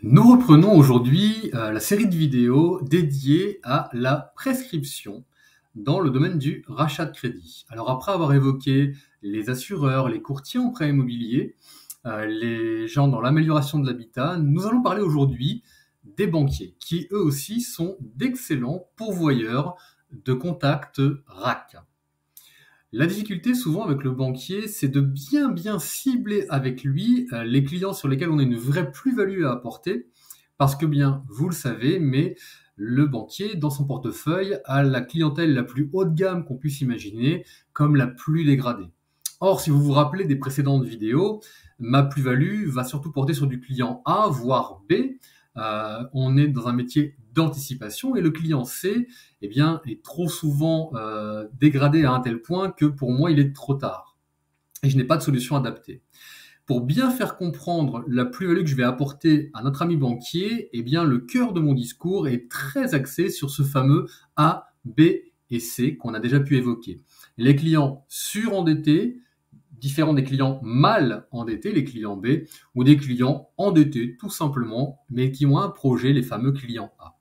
Nous reprenons aujourd'hui la série de vidéos dédiée à la prescription dans le domaine du rachat de crédit. Alors après avoir évoqué les assureurs, les courtiers en prêt immobilier, les gens dans l'amélioration de l'habitat, nous allons parler aujourd'hui des banquiers qui eux aussi sont d'excellents pourvoyeurs de contacts RAC. La difficulté souvent avec le banquier, c'est de bien cibler avec lui les clients sur lesquels on a une vraie plus-value à apporter, parce que bien, vous le savez, mais le banquier, dans son portefeuille, a la clientèle la plus haut de gamme qu'on puisse imaginer, comme la plus dégradée. Or, si vous vous rappelez des précédentes vidéos, ma plus-value va surtout porter sur du client A, voire B. On est dans un métier d'anticipation et le client C eh bien, est trop souvent dégradé à un tel point que pour moi, il est trop tard. Et je n'ai pas de solution adaptée. Pour bien faire comprendre la plus-value que je vais apporter à notre ami banquier, eh bien, le cœur de mon discours est très axé sur ce fameux A, B et C qu'on a déjà pu évoquer. Les clients surendettés, différents des clients mal endettés, les clients B, ou des clients endettés tout simplement, mais qui ont un projet, les fameux clients A.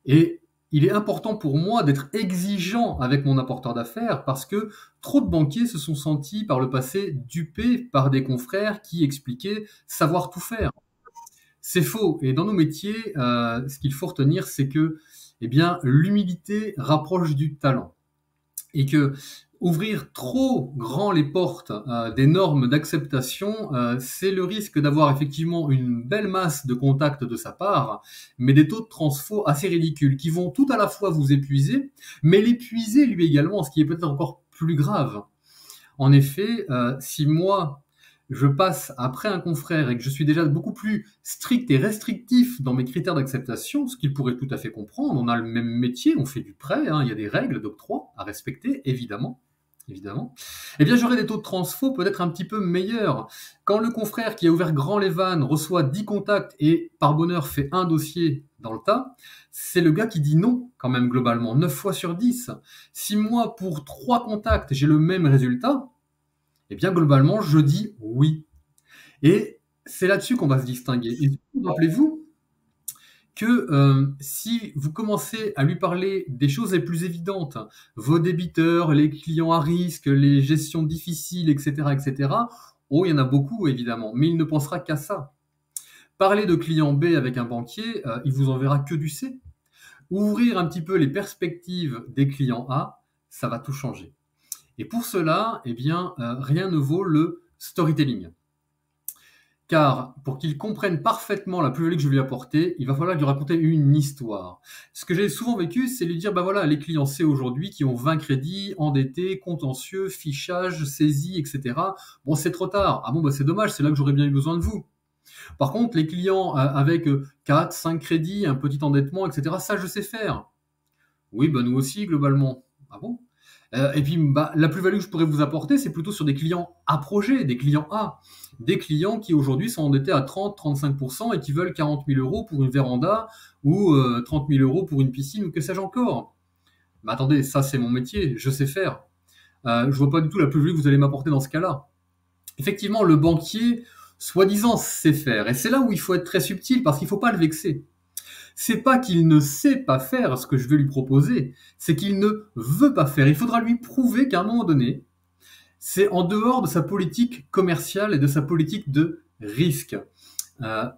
Et il est important pour moi d'être exigeant avec mon apporteur d'affaires parce que trop de banquiers se sont sentis par le passé dupés par des confrères qui expliquaient savoir tout faire. C'est faux. Et dans nos métiers, ce qu'il faut retenir, c'est que eh bien, l'humilité rapproche du talent. Et que ouvrir trop grand les portes des normes d'acceptation, c'est le risque d'avoir effectivement une belle masse de contacts de sa part, mais des taux de transfo assez ridicules qui vont tout à la fois vous épuiser, mais l'épuiser lui également, ce qui est peut-être encore plus grave. En effet, si moi je passe après un confrère et que je suis déjà beaucoup plus strict et restrictif dans mes critères d'acceptation, ce qu'il pourrait tout à fait comprendre, on a le même métier, on fait du prêt, hein, il y a des règles d'octroi à respecter, évidemment, eh bien j'aurai des taux de transfo peut-être un petit peu meilleurs. Quand le confrère qui a ouvert grand les vannes reçoit 10 contacts et par bonheur fait un dossier dans le tas, c'est le gars qui dit non quand même globalement, 9 fois sur 10. Si moi pour 3 contacts j'ai le même résultat, eh bien globalement je dis oui. Et c'est là-dessus qu'on va se distinguer. Et rappelez-vous que si vous commencez à lui parler des choses les plus évidentes, vos débiteurs, les clients à risque, les gestions difficiles, etc., oh, il y en a beaucoup évidemment, mais il ne pensera qu'à ça. Parler de client B avec un banquier, il vous enverra que du C. Ouvrir un petit peu les perspectives des clients A, ça va tout changer. Et pour cela, eh bien, rien ne vaut le storytelling. Car pour qu'il comprenne parfaitement la plus-value que je vais lui apporter, il va falloir lui raconter une histoire. Ce que j'ai souvent vécu, c'est lui dire, bah voilà, les clients C aujourd'hui qui ont 20 crédits, endettés, contentieux, fichage, saisie, etc. Bon, c'est trop tard. Ah bon, bah c'est dommage, c'est là que j'aurais bien eu besoin de vous. Par contre, les clients avec 4, 5 crédits, un petit endettement, etc., ça, je sais faire. Oui, bah nous aussi, globalement. Ah bon? Et puis, bah, la plus-value que je pourrais vous apporter, c'est plutôt sur des clients à projet, des clients A. Des clients qui aujourd'hui sont endettés à 30-35% et qui veulent 40 000 euros pour une véranda ou 30 000 euros pour une piscine ou que sais-je encore. Mais attendez, ça c'est mon métier, je sais faire. Je vois pas du tout la plus-value que vous allez m'apporter dans ce cas-là. Effectivement, le banquier, soi-disant, sait faire. Et c'est là où il faut être très subtil parce qu'il faut pas le vexer. C'est pas qu'il ne sait pas faire ce que je vais lui proposer, c'est qu'il ne veut pas faire. Il faudra lui prouver qu'à un moment donné, c'est en dehors de sa politique commerciale et de sa politique de risque. Euh,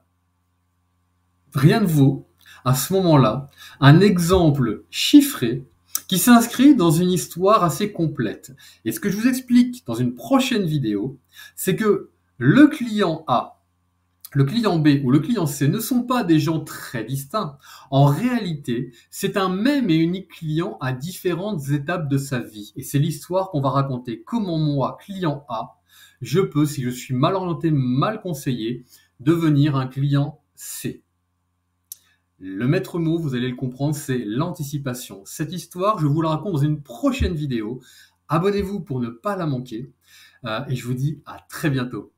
Rien ne vaut, à ce moment-là, un exemple chiffré qui s'inscrit dans une histoire assez complète. Et ce que je vous explique dans une prochaine vidéo, c'est que le client A, le client B ou le client C ne sont pas des gens très distincts. En réalité, c'est un même et unique client à différentes étapes de sa vie. Et c'est l'histoire qu'on va raconter. Comment moi, client A, je peux, si je suis mal orienté, mal conseillé, devenir un client C. Le maître mot, vous allez le comprendre, c'est l'anticipation. Cette histoire, je vous la raconte dans une prochaine vidéo. Abonnez-vous pour ne pas la manquer. Et je vous dis à très bientôt.